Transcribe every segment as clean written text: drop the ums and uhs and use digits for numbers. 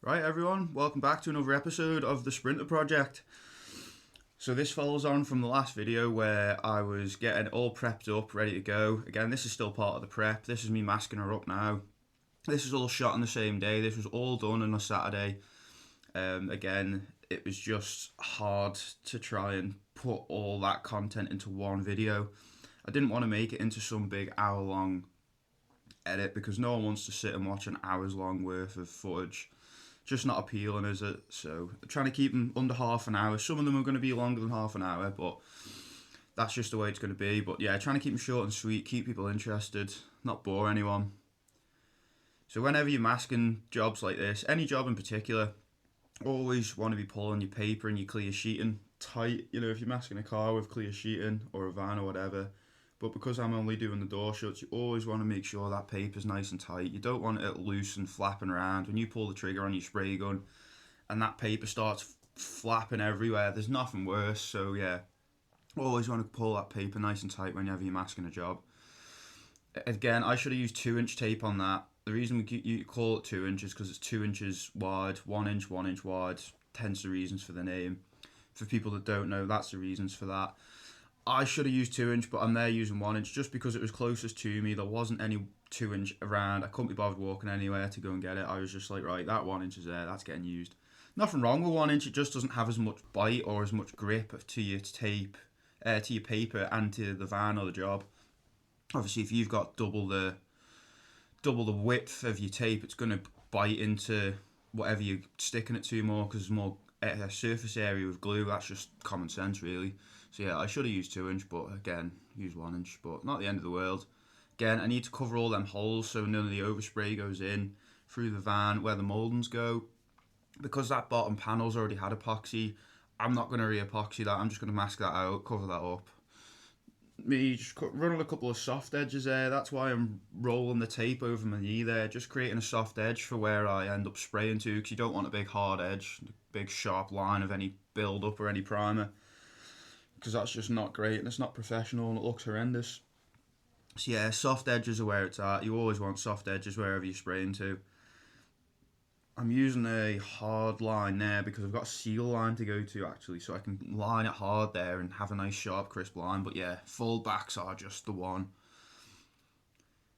Right, everyone, welcome back to another episode of the Sprinter Project. So this follows on from the last video where I was getting all prepped up, ready to go. Again, this is still part of the prep. This is me masking her up now. This is all shot on the same day. This was all done on a Saturday. Again, it was just hard to try and put all that content into one video. I didn't want to make it into some big hour-long edit because no one wants to sit and watch an hour's long worth of footage. Just not appealing, is it? So trying to keep them under half an hour. Some of them are going to be longer than half an hour, but that's just the way it's going to be. But yeah, trying to keep them short and sweet, keep people interested, not bore anyone. So whenever you're masking jobs like this, any job in particular, always want to be pulling your paper and your clear sheeting tight. You know, if you're masking a car with clear sheeting or a van or whatever. But because I'm only doing the door shuts, you always want to make sure that paper's nice and tight. You don't want it loose and flapping around. When you pull the trigger on your spray gun and that paper starts flapping everywhere, there's nothing worse. So yeah, always want to pull that paper nice and tight whenever you're masking a job. Again, I should have used 2-inch tape on that. The reason you call it 2 inches because it's 2 inches wide, 1 inch wide, hence the reasons for the name. For people that don't know, that's the reasons for that. I should have used 2 inch, but I'm there using 1 inch just because it was closest to me. There wasn't any 2 inch around. I couldn't be bothered walking anywhere to go and get it. I was just like, right, that 1 inch is there. That's getting used. Nothing wrong with 1 inch. It just doesn't have as much bite or as much grip to your tape, to your paper, and to the van or the job. Obviously, if you've got double the width of your tape, it's going to bite into whatever you're sticking it to more because there's more surface area with glue. That's just common sense, really. So yeah, I should have used 2 inch, but again, use 1 inch, but not the end of the world. Again, I need to cover all them holes so none of the overspray goes in through the van where the mouldings go. Because that bottom panel's already had epoxy, I'm not going to re-epoxy that. I'm just going to mask that out, cover that up. Me just running a couple of soft edges there. That's why I'm rolling the tape over my knee there, just creating a soft edge for where I end up spraying to, because you don't want a big hard edge, a big sharp line of any build up or any primer, because that's just not great and it's not professional and it looks horrendous. So yeah, soft edges are where it's at. You always want soft edges wherever you're spraying to. I'm using a hard line there because I've got a seal line to go to actually, so I can line it hard there and have a nice sharp crisp line. But yeah, fold backs are just the one.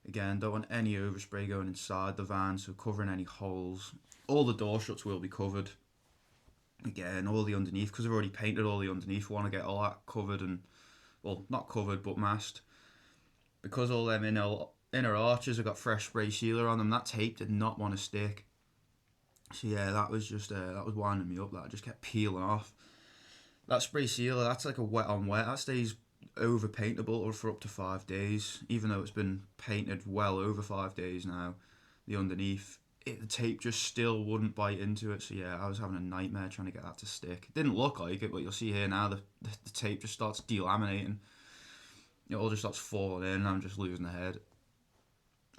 Again, don't want any overspray going inside the van, so covering any holes. All the door shuts will be covered. Again, all the underneath, because I've already painted all the underneath, I want to get all that covered and, well, not covered, but masked. Because all them inner arches have got fresh spray sealer on them, that tape did not want to stick. So yeah, that was just, that was winding me up, that just kept peeling off. That spray sealer, that's like a wet on wet, that stays over paintable for up to 5 days, even though it's been painted well over 5 days now, the underneath. The tape just still wouldn't bite into it, so yeah, I was having a nightmare trying to get that to stick. It didn't look like it, but you'll see here now the tape just starts delaminating. It all just starts falling in and I'm just losing the head.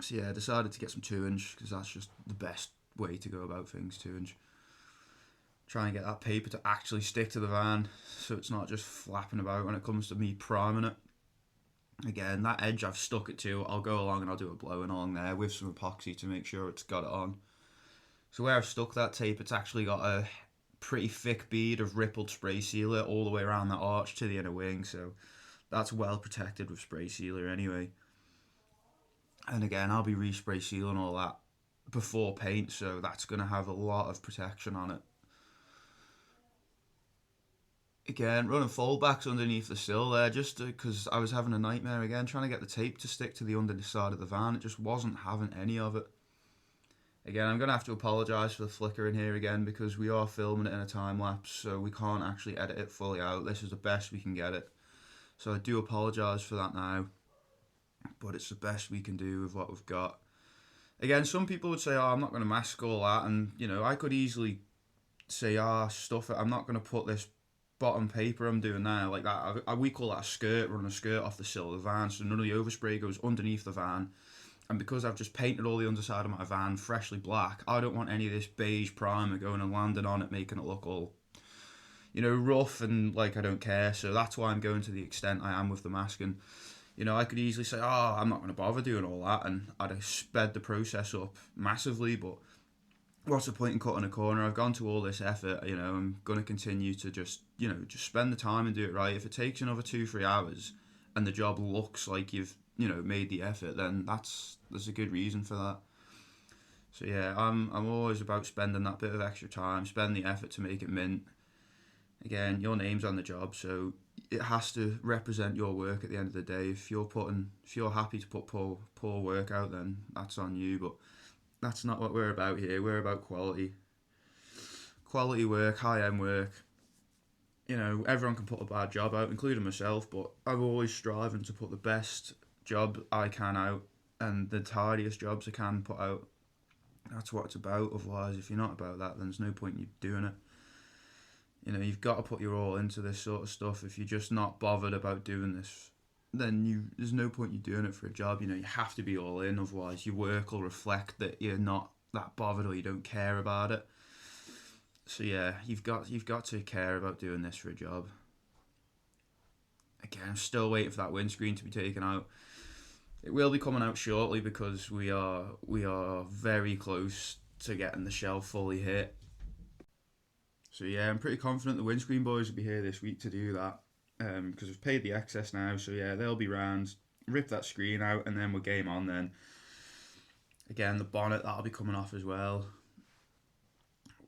So yeah, I decided to get some 2 inch because that's just the best way to go about things, 2 inch. Try and get that paper to actually stick to the van so it's not just flapping about when it comes to me priming it. Again, that edge I've stuck it to, I'll go along and I'll do a blowing along there with some epoxy to make sure it's got it on. So where I've stuck that tape, it's actually got a pretty thick bead of rippled spray sealer all the way around that arch to the inner wing, so that's well protected with spray sealer anyway. And again, I'll be respray sealing all that before paint, so that's going to have a lot of protection on it. Again, running foldbacks underneath the sill there, just because I was having a nightmare again, trying to get the tape to stick to the underside of the van. It just wasn't having any of it. Again, I'm going to have to apologise for the flickering here again, because we are filming it in a time lapse, so we can't actually edit it fully out. This is the best we can get it. So I do apologise for that now, but it's the best we can do with what we've got. Again, some people would say, oh, I'm not going to mask all that, and, you know, I could easily say, stuff it, I'm not going to put this bottom paper I'm doing now like that. We call that a skirt, running a skirt off the sill of the van, so none of the overspray goes underneath the van. And because I've just painted all the underside of my van freshly black, I don't want any of this beige primer going and landing on it, making it look all, you know, rough and like I don't care. So that's why I'm going to the extent I am with the masking. You know, I could easily say, I'm not going to bother doing all that, and I'd have sped the process up massively, but what's the point in cutting a corner? I've gone to all this effort, I'm going to continue to just spend the time and do it right. If it takes another 2-3 hours and the job looks like you've, made the effort, then there's a good reason for that. So yeah, I'm always about spending that bit of extra time, spend the effort to make it mint. Again, your name's on the job, so it has to represent your work at the end of the day. If you're happy to put poor work out, then that's on you. But that's not what we're about here. We're about quality work, high end work. Everyone can put a bad job out, including myself. But I'm always striving to put the best job I can out and the tidiest jobs I can put out. That's what it's about. Otherwise, if you're not about that, then there's no point in you doing it. You've got to put your all into this sort of stuff. If you're just not bothered about doing this, then there's no point you doing it for a job. You have to be all in. Otherwise, your work will reflect that you're not that bothered or you don't care about it. So yeah, you've got to care about doing this for a job. Again, I'm still waiting for that windscreen to be taken out. It will be coming out shortly because we are very close to getting the shell fully hit. So yeah, I'm pretty confident the windscreen boys will be here this week to do that, because we've paid the excess now. So yeah, they'll be round, rip that screen out, and then we're game on then. Again, the bonnet, that'll be coming off as well.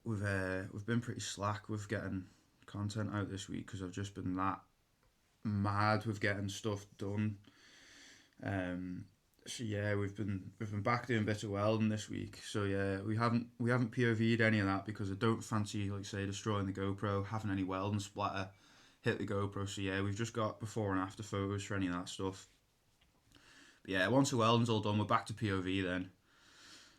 We've been pretty slack with getting content out this week because I've just been that mad with getting stuff done. So yeah, we've been back doing bits of welding this week. So yeah, we haven't POV'd any of that because I don't fancy, like say, destroying the GoPro, having any welding splatter hit the GoPro. So yeah, we've just got before and after photos for any of that stuff. But yeah, once the welding's all done, we're back to POV then.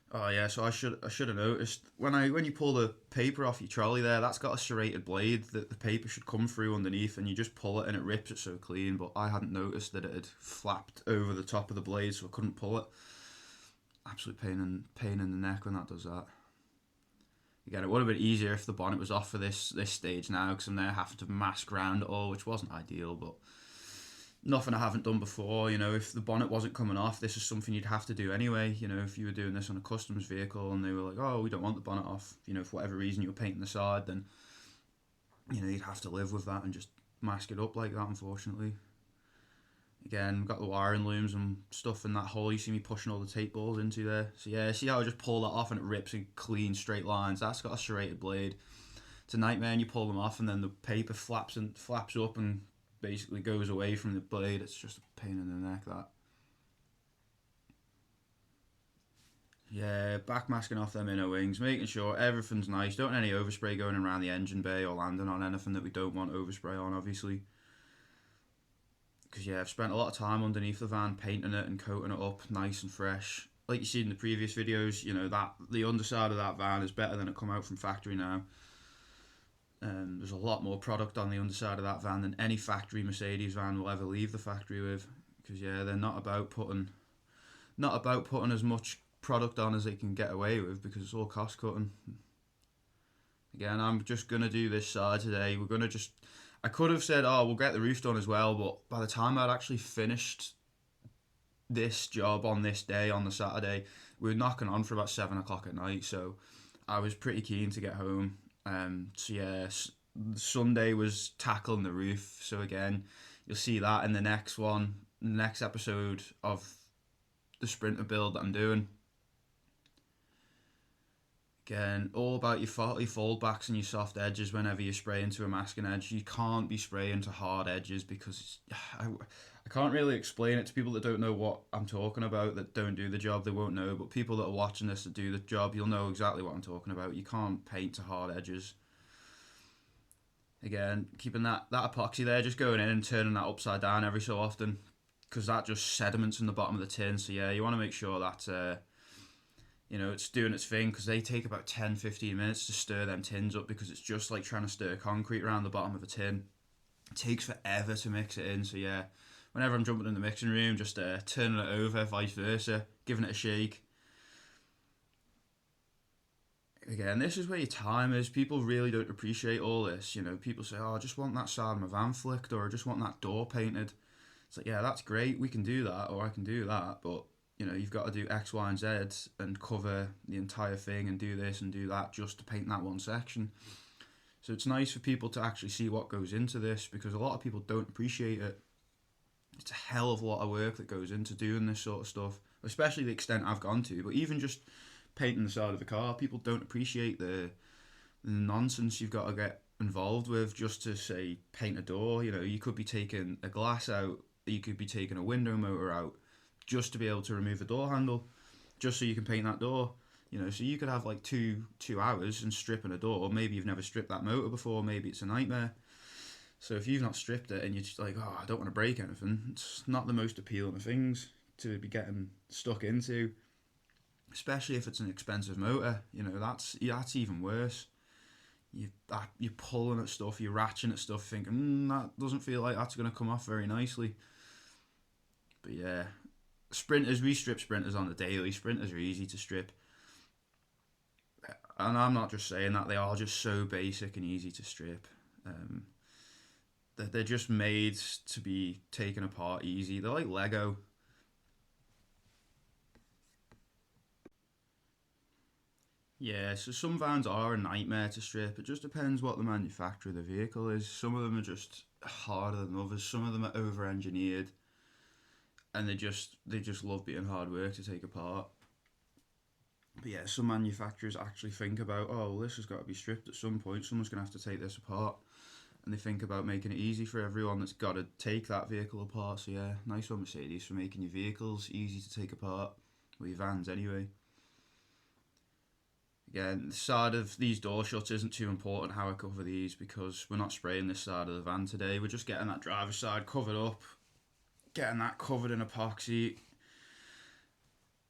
Oh yeah, so I should have noticed when you pull the paper off your trolley there, that's got a serrated blade that the paper should come through underneath, and you just pull it and it rips it so clean. But I hadn't noticed that it had flapped over the top of the blade, so I couldn't pull it. Absolute pain in the neck when that does that. Again, it would have been easier if the bonnet was off for this stage now, because I'm there having to mask around it all, which wasn't ideal, but nothing I haven't done before. If the bonnet wasn't coming off, this is something you'd have to do anyway. If you were doing this on a customs vehicle and they were like, oh, we don't want the bonnet off, for whatever reason you were painting the side, then you'd have to live with that and just mask it up like that, unfortunately. Again, we've got the wiring looms and stuff in that hole you see me pushing all the tape balls into there. So yeah, see how I just pull that off and it rips in clean straight lines? That's got a serrated blade. It's a nightmare, and you pull them off and then the paper flaps up and basically goes away from the blade. It's just a pain in the neck, that. Yeah, backmasking off them inner wings, making sure everything's nice. Don't want any overspray going around the engine bay or landing on anything that we don't want overspray on, obviously. Because yeah, I've spent a lot of time underneath the van painting it and coating it up nice and fresh. Like you see in the previous videos, that the underside of that van is better than it come out from factory now. There's a lot more product on the underside of that van than any factory Mercedes van will ever leave the factory with, because yeah, they're not about putting as much product on as they can get away with, because it's all cost cutting. Again, I'm just gonna do this side today. I could have said, oh, we'll get the roof done as well, but by the time I'd actually finished this job on this day, on the Saturday, we were knocking on for about 7 o'clock at night, so I was pretty keen to get home. So yeah, Sunday was tackling the roof. So again, you'll see that in the next episode of the Sprinter build that I'm doing. Again, all about your fold backs and your soft edges whenever you spray into a masking edge. You can't be spraying to hard edges because I can't really explain it to people that don't know what I'm talking about, that don't do the job. They won't know, but people that are watching this that do the job, you'll know exactly what I'm talking about. You can't paint to hard edges. Again, keeping that epoxy there, just going in and turning that upside down every so often, because that just sediments in the bottom of the tin. So yeah, you want to make sure that it's doing its thing, because they take about 10-15 minutes to stir them tins up, because it's just like trying to stir concrete around the bottom of a tin. It takes forever to mix it in. So yeah, whenever I'm jumping in the mixing room, just turning it over, vice versa, giving it a shake. Again, this is where your time is. People really don't appreciate all this. People say, oh, I just want that side of my van flicked, or I just want that door painted. It's like, yeah, that's great, we can do that, or I can do that, but you know, you've got to do X, Y, and Z and cover the entire thing and do this and do that just to paint that one section. So it's nice for people to actually see what goes into this, because a lot of people don't appreciate it. It's a hell of a lot of work that goes into doing this sort of stuff, especially the extent I've gone to. But even just painting the side of the car, people don't appreciate the nonsense you've got to get involved with just to, say, paint a door. You know, you could be taking a glass out, you could be taking a window motor out just to be able to remove a door handle, just so you can paint that door. You know, so you could have like two hours and stripping a door. Maybe you've never stripped that motor before. Maybe it's a nightmare. So if you've not stripped it and you're just like, oh, I don't want to break anything, it's not the most appealing of things to be getting stuck into. Especially if it's an expensive motor. You know, that's even worse. You're pulling at stuff, you're ratcheting at stuff, thinking, that doesn't feel like that's going to come off very nicely. But yeah, sprinters, we strip sprinters on the daily. Sprinters are easy to strip. And I'm not just saying that, they are just so basic and easy to strip. They're just made to be taken apart easy. They're like Lego. Yeah, so some vans are a nightmare to strip. It just depends what the manufacturer of the vehicle is. Some of them are just harder than others. Some of them are over-engineered, and they just love being hard work to take apart. But yeah, some manufacturers actually think about, oh, well, this has got to be stripped at some point. Someone's going to have to take this apart. And they think about making it easy for everyone that's got to take that vehicle apart. So yeah, nice one, Mercedes, for making your vehicles easy to take apart. Well, your vans anyway. Again, the side of these door shuts isn't too important how I cover these, because we're not spraying this side of the van today. We're just getting that driver's side covered up, getting that covered in epoxy.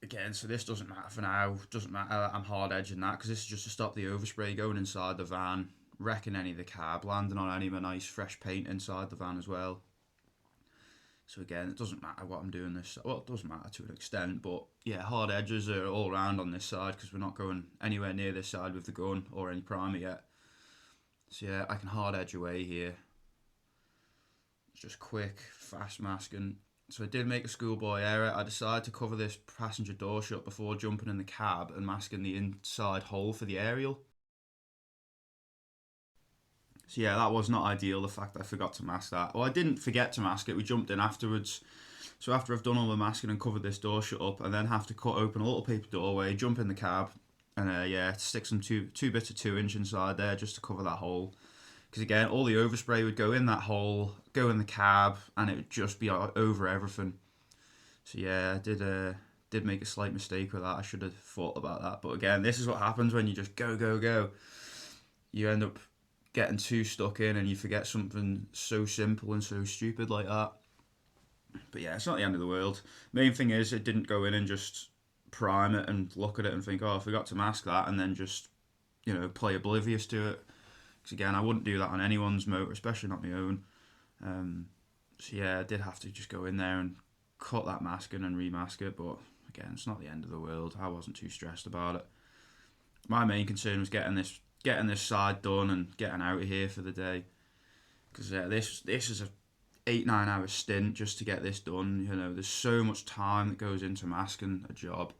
Again, so this doesn't matter for now. Doesn't matter that I'm hard edging that, because this is just to stop the overspray going inside the van, wrecking any of the cab, landing on any of my nice fresh paint inside the van as well. So again, it doesn't matter what I'm doing this. Well, it does matter to an extent, but yeah, hard edges are all around on this side, because we're not going anywhere near this side with the gun or any primer yet. So yeah, I can hard edge away here. It's just quick, fast masking. So I did make a schoolboy error. I decided to cover this passenger door shut before jumping in the cab and masking the inside hole for the aerial. So yeah, that was not ideal, the fact that I forgot to mask that. Well, I didn't forget to mask it, we jumped in afterwards. So after I've done all the masking and covered this door shut up, I then have to cut open a little paper doorway, jump in the cab, and yeah, stick some two bits of 2" inside there just to cover that hole. Because again, all the overspray would go in that hole, go in the cab, and it would just be over everything. So yeah, I did make a slight mistake with that. I should have thought about that. But again, this is what happens when you just go. You end up getting too stuck in and you forget something so simple and so stupid like that. But yeah, it's not the end of the world. Main thing is it didn't go in and just prime it and look at it and think, oh, I forgot to mask that, and then just, you know, play oblivious to it. Because again, I wouldn't do that on anyone's motor, especially not my own. So yeah, I did have to just go in there and cut that masking and remask it. But again, it's not the end of the world. I wasn't too stressed about it. My main concern was getting this side done and getting out of here for the day. Because this is a 8-9 hour stint just to get this done. You know, there's so much time that goes into masking a job,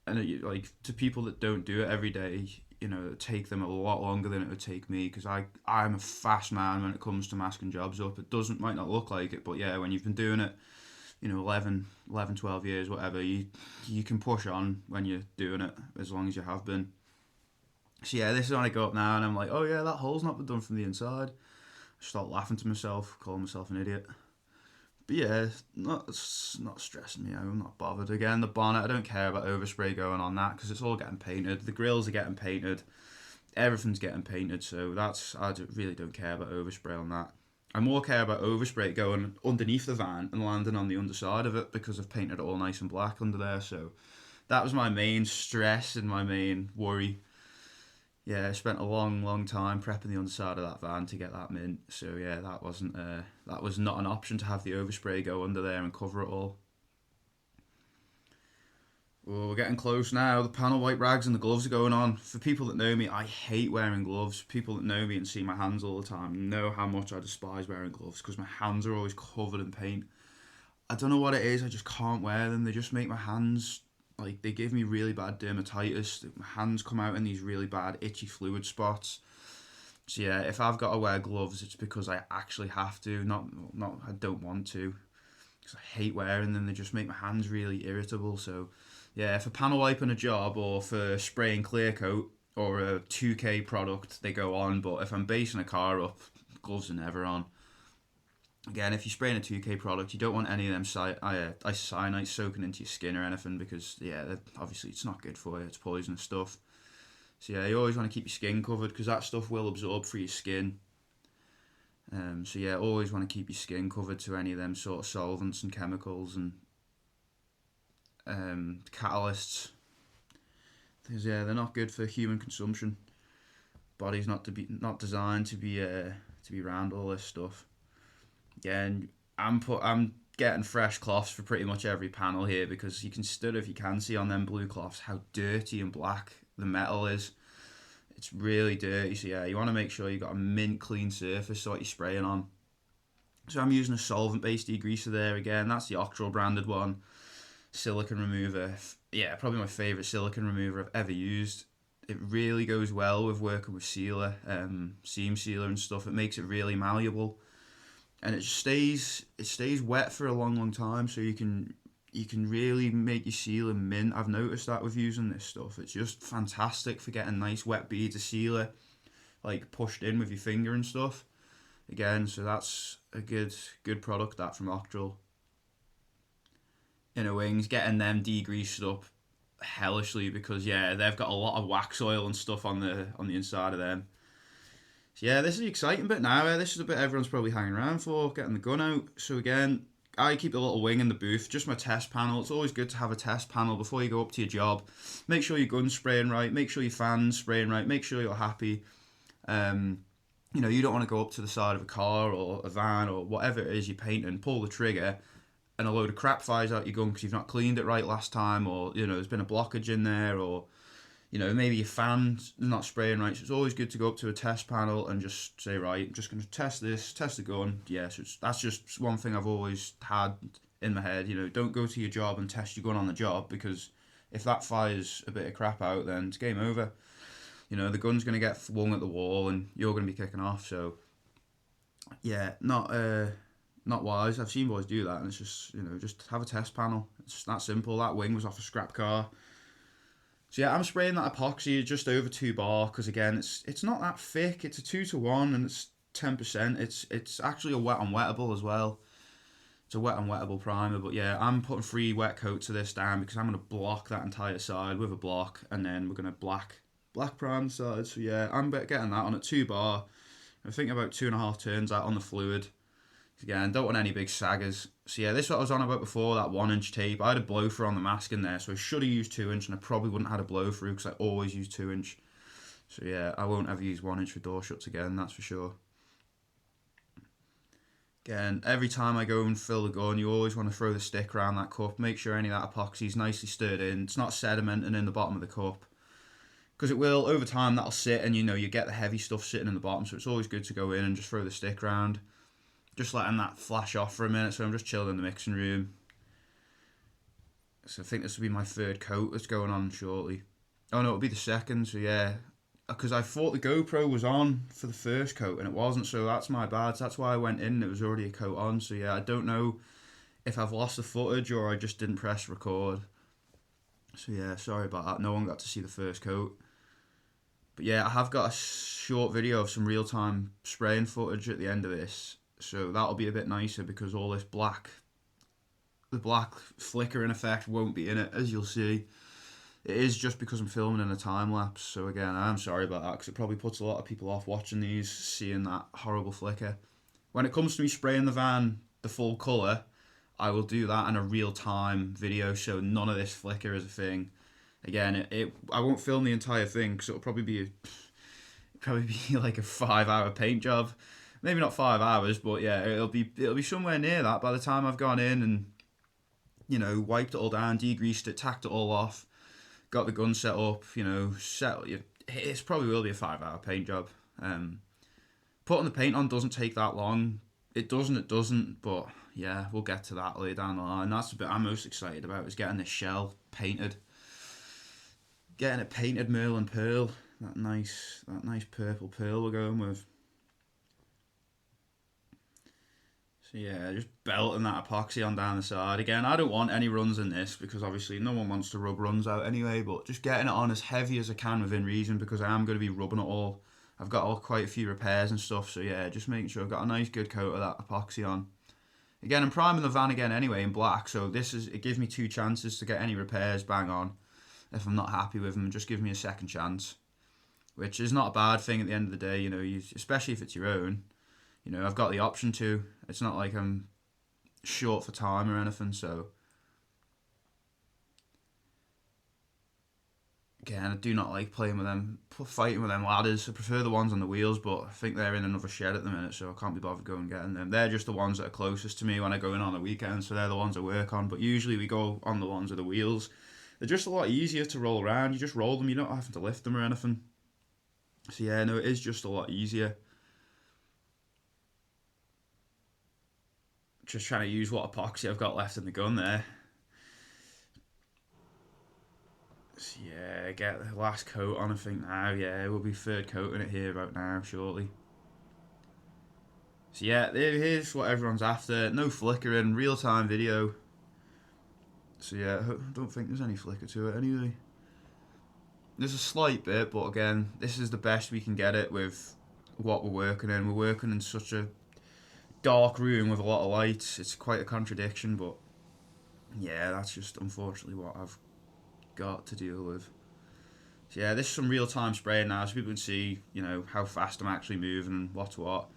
and like, to people that don't do it every day, you know, it take them a lot longer than it would take me, because I'm a fast man when it comes to masking jobs up. It might not look like it, but yeah, when you've been doing it, you know, 11, 12 years, whatever, you can push on when you're doing it, as long as you have been. So yeah, this is when I go up now and I'm like, oh yeah, that hole's not been done from the inside. I start laughing to myself, calling myself an idiot. But yeah, it's not stressing me out, I'm not bothered. Again, the bonnet, I don't care about overspray going on that, because it's all getting painted. The grills are getting painted. Everything's getting painted, so really don't care about overspray on that. I more care about overspray going underneath the van and landing on the underside of it, because I've painted it all nice and black under there. So that was my main stress and my main worry. Yeah, I spent a long time prepping the underside of that van to get that mint. So yeah, that was not an option to have the overspray go under there and cover it all. Well, we're getting close now. The panel wipe rags and the gloves are going on. For people that know me, I hate wearing gloves. People that know me and see my hands all the time know how much I despise wearing gloves, because my hands are always covered in paint. I don't know what it is, I just can't wear them. They just make my hands, like, they give me really bad dermatitis. My hands come out in these really bad itchy fluid spots. So yeah, if I've got to wear gloves, it's because I actually have to, not I don't want to. Because I hate wearing them, they just make my hands really irritable. So yeah, for panel wiping a job or for spraying clear coat or a 2K product, they go on. But if I'm basing a car up, gloves are never on. Again, if you're spraying a 2K product, you don't want any of them isocyanates soaking into your skin or anything, because yeah, obviously it's not good for you, it's poisonous stuff. So yeah, you always want to keep your skin covered, because that stuff will absorb through your skin. So yeah, always want to keep your skin covered to any of them sort of solvents and chemicals and catalysts. Because yeah, they're not good for human consumption. Body's not designed to be around all this stuff. Yeah, and I'm getting fresh cloths for pretty much every panel here, because you can see on them blue cloths how dirty and black the metal is. It's really dirty, so yeah, you want to make sure you've got a mint clean surface so what you're spraying on. So I'm using a solvent-based degreaser there again. That's the Octrol branded one. Silicone remover. Yeah, probably my favourite silicone remover I've ever used. It really goes well with working with sealer, seam sealer and stuff. It makes it really malleable. And it stays wet for a long time, so you can really make your sealer mint. I've noticed that with using this stuff. It's just fantastic for getting nice wet beads of sealer, like pushed in with your finger and stuff. Again, so that's a good product, that from Octrol. Inner wings, getting them degreased up hellishly, because yeah, they've got a lot of wax oil and stuff on the inside of them. Yeah, this is the exciting bit now. This is the bit everyone's probably hanging around for, getting the gun out. So again, I keep a little wing in the booth, just my test panel. It's always good to have a test panel before you go up to your job. Make sure your gun's spraying right, make sure your fan's spraying right, make sure you're happy. You know, you don't want to go up to the side of a car or a van or whatever it is you're painting, pull the trigger, and a load of crap flies out your gun because you've not cleaned it right last time, or, you know, there's been a blockage in there, or, you know, maybe your fan's not spraying right. So it's always good to go up to a test panel and just say, right, I'm just going to test the gun. Yeah, so that's just one thing I've always had in my head. You know, don't go to your job and test your gun on the job, because if that fires a bit of crap out, then it's game over. You know, the gun's going to get flung at the wall and you're going to be kicking off. So, yeah, not wise. I've seen boys do that, and it's just, you know, just have a test panel. It's that simple. That wing was off a scrap car. So yeah, I'm spraying that epoxy just over 2 bar, because again, it's not that thick. It's a 2-to-1 and it's 10%. It's actually a wet on wettable as well. It's a wet on wettable primer, but yeah, I'm putting 3 wet coats of this down, because I'm going to block that entire side with a block, and then we're going to black prime the side. So yeah, I'm getting that on at 2 bar. I think about 2.5 turns out on the fluid. Again, don't want any big saggers. So yeah, this is what I was on about before, that 1-inch tape. I had a blow through on the mask in there, so I should have used 2-inch, and I probably wouldn't have had a blow through, because I always use 2-inch. So yeah, I won't ever use 1-inch for door shuts again, that's for sure. Again, every time I go and fill the gun, you always want to throw the stick around that cup. Make sure any of that epoxy is nicely stirred in. It's not sedimenting in the bottom of the cup, because it will, over time, that'll sit, and you know, you get the heavy stuff sitting in the bottom. So it's always good to go in and just throw the stick around. Just letting that flash off for a minute, so I'm just chilling in the mixing room. So I think this will be my 3rd coat that's going on shortly. Oh no, it'll be the 2nd, so yeah. Because I thought the GoPro was on for the 1st coat, and it wasn't, so that's my bad. So that's why I went in, it was already a coat on. So yeah, I don't know if I've lost the footage or I just didn't press record. So yeah, sorry about that. No one got to see the 1st coat. But yeah, I have got a short video of some real-time spraying footage at the end of this. So that'll be a bit nicer, because all this the black flickering effect won't be in it, as you'll see. It is just because I'm filming in a time lapse. So again, I'm sorry about that, because it probably puts a lot of people off watching these, seeing that horrible flicker. When it comes to me spraying the van the full colour, I will do that in a real-time video, so none of this flicker is a thing. Again, I won't film the entire thing, because it'll probably be like a 5-hour paint job. Maybe not 5 hours, but yeah, it'll be somewhere near that by the time I've gone in and, you know, wiped it all down, degreased it, tacked it all off, got the gun set up, you know, it probably will be a 5-hour paint job. Putting the paint on doesn't take that long. it doesn't, but yeah, we'll get to that later down the line. That's the bit I'm most excited about, is getting this shell painted. Getting it painted Merlin Pearl, that nice purple pearl we're going with. So yeah, just belting that epoxy on down the side. Again, I don't want any runs in this because obviously no one wants to rub runs out anyway, but just getting it on as heavy as I can within reason, because I am going to be rubbing it all. I've got quite a few repairs and stuff, so yeah, just making sure I've got a nice good coat of that epoxy on. Again, I'm priming the van again anyway in black, so it gives me 2 chances to get any repairs bang on. If I'm not happy with them, just give me a second chance, which is not a bad thing at the end of the day, especially if it's your own. I've got the option to. It's not like I'm short for time or anything, so again, I do not like fighting with them ladders. I prefer the ones on the wheels, but I think they're in another shed at the minute, so I can't be bothered going and getting them. They're just the ones that are closest to me when I go in on the weekend, so they're the ones I work on, but usually we go on the ones with the wheels. They're just a lot easier to roll around. You just roll them, you don't have to lift them or anything. So yeah, no, it is just a lot easier. Just trying to use what epoxy I've got left in the gun there. So yeah, get the last coat on, I think now. Yeah, we'll be third coating it here about now, shortly. So yeah, here's what everyone's after. No flickering, real-time video. So yeah, I don't think there's any flicker to it anyway. There's a slight bit, but again, this is the best we can get it with what we're working in. We're working in such a dark room with a lot of lights. It's quite a contradiction, but yeah, that's just unfortunately what I've got to deal with. So yeah, this is some real-time spraying now, so people can see, how fast I'm actually moving and what's what.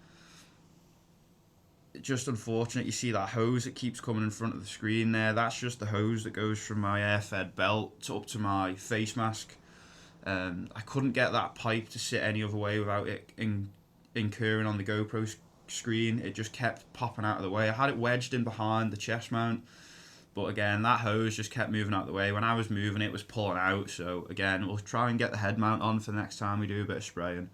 It's just unfortunate, you see that hose that keeps coming in front of the screen there. That's just the hose that goes from my air-fed belt up to my face mask. I couldn't get that pipe to sit any other way without it incurring on the GoPro screen. It just kept popping out of the way. I had it wedged in behind the chest mount, but again, that hose just kept moving out of the way. When I was moving, it was pulling out. So again, we'll try and get the head mount on for the next time we do a bit of spraying.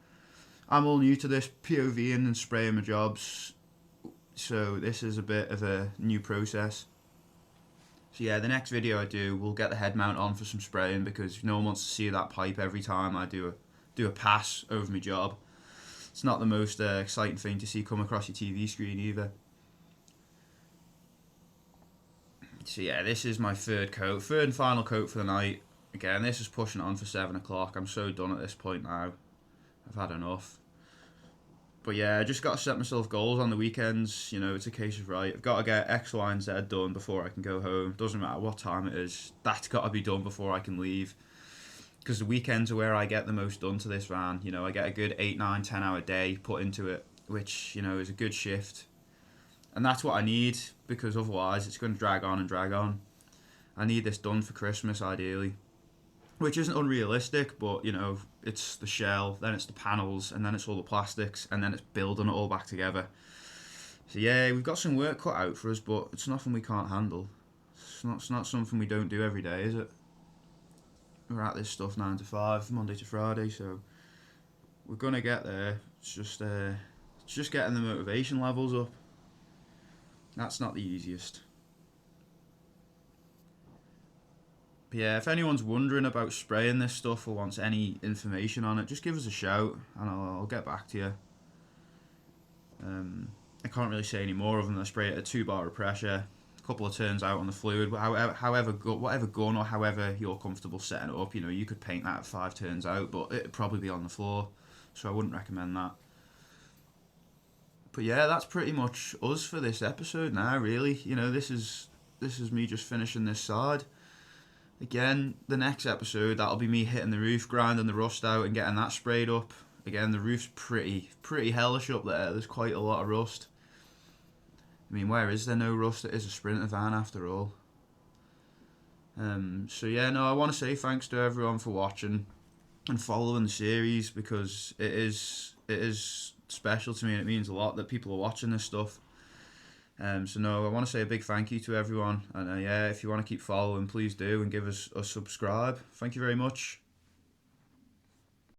I'm all new to this POVing and spraying my jobs, so this is a bit of a new process. So yeah, the next video I do, we'll get the head mount on for some spraying, because no one wants to see that pipe every time I do a pass over my job. It's not the most exciting thing to see come across your TV screen either. So yeah, this is my third and final coat for the night. Again, this is pushing it on for 7 o'clock. I'm so done at this point now. I've had enough. But yeah, I just got to set myself goals on the weekends. It's a case of, right, I've got to get X, Y, and Z done before I can go home. Doesn't matter what time it is. That's got to be done before I can leave. Because the weekends are where I get the most done to this van. I get a good 8, 9, 10 hour day put into it, which, is a good shift. And that's what I need, because otherwise it's going to drag on and drag on. I need this done for Christmas, ideally. Which isn't unrealistic, but, it's the shell, then it's the panels, and then it's all the plastics, and then it's building it all back together. So yeah, we've got some work cut out for us, but it's nothing we can't handle. It's not something we don't do every day, is it? We're at this stuff 9 to 5, Monday to Friday, so we're going to get there. It's just getting the motivation levels up. That's not the easiest. But yeah, if anyone's wondering about spraying this stuff or wants any information on it, just give us a shout and I'll get back to you. I can't really say any more other than I spray it at 2 bar of pressure, a couple of turns out on the fluid, whatever gun or however you're comfortable setting it up. You could paint that at 5 turns out, but it'd probably be on the floor, so I wouldn't recommend that. But yeah, that's pretty much us for this episode now, really. This is me just finishing this side. Again, the next episode, that'll be me hitting the roof, grinding the rust out and getting that sprayed up. Again, the roof's pretty hellish up there. There's quite a lot of rust. I mean, where is there no rust? It is a Sprinter van after all. So yeah, no, I want to say thanks to everyone for watching and following the series, because it is special to me and it means a lot that people are watching this stuff. So no, I want to say a big thank you to everyone, and yeah, if you want to keep following, please do, and give us a subscribe. Thank you very much.